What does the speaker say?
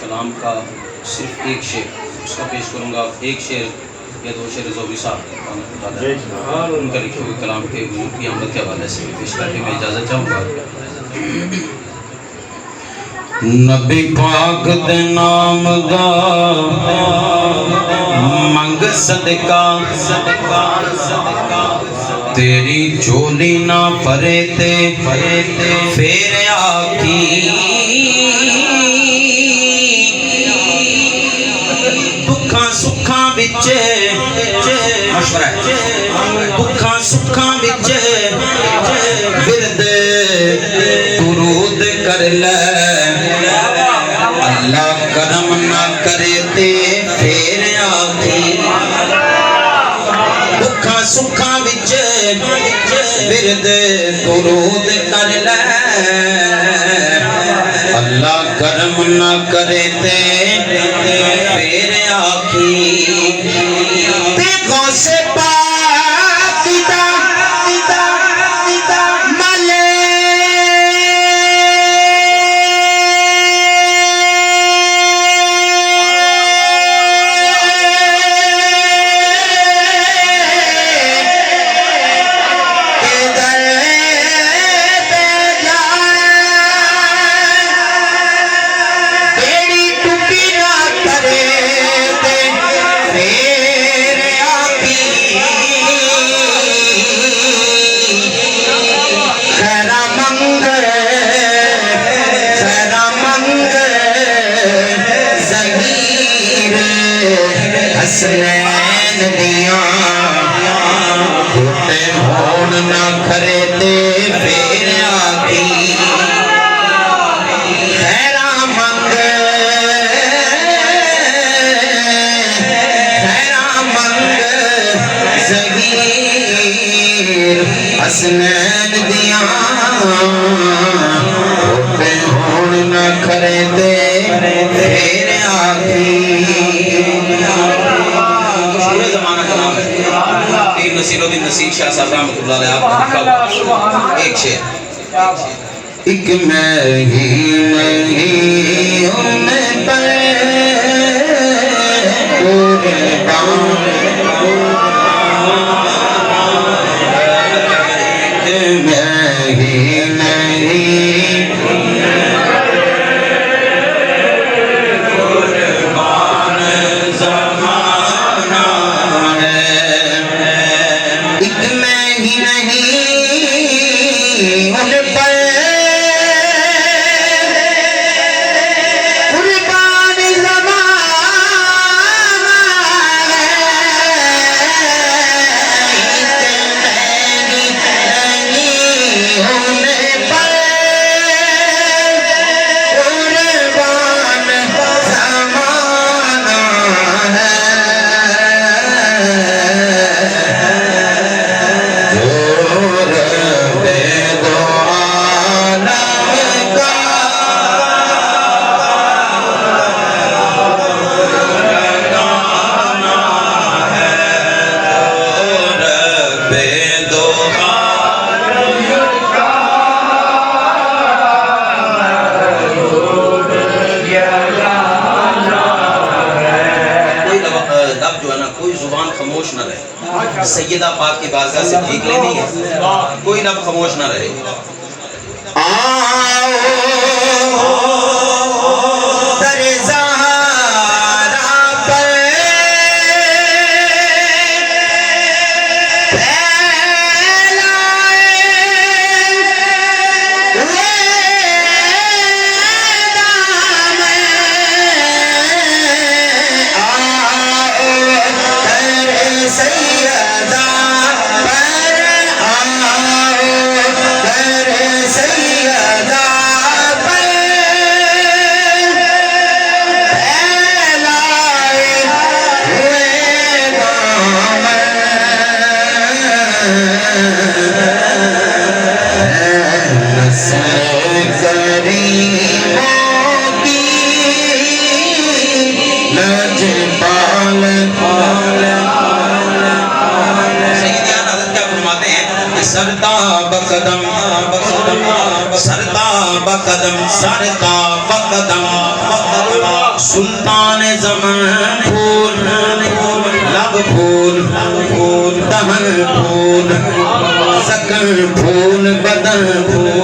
कलाम का सिर्फ एक शेर उसका पेश करूँगा। एक शेर या दो शेर ज़ोबी साहब उनका लिखे हुए कलाम के की आमद के हवाले से पेश करके मैं इजाज़त चाहूँगा। नबी पाक दे नाम दा मंग सदका तेरी झोली ना भरे ते फेर आखी दुखा सुखा विच मशवरा है दुखा सुखा विच विरद दुरूद कर ले अल्लाह करम ना करे ते फेर आखी दुखा सुखा विच विरद दुरूद कर ले अल्लाह करम ना करे ते फेर आखी ते गौसे हसनैन दिया घुटे होन ना करे ते फेर आखी खैरा मंग ज़हीर हसनैन दिया घुटे होन ना करे ते फेर आखी नसीरुद्दीन नसीर शाह साहब रहमतुल्लाह अलैह आपको लिखा हुआ एक शेर एक मैं ही नहीं उन पर मैं ही नहीं खामोश न रहे। सैयदा पाक की बारगाह से भीख लेनी है, कोई लब खामोश न रहे। सैयदा सरता बकदम सुल्तान ज़मान फूल लब फूल दहन फूल सकन फूल बदन फूल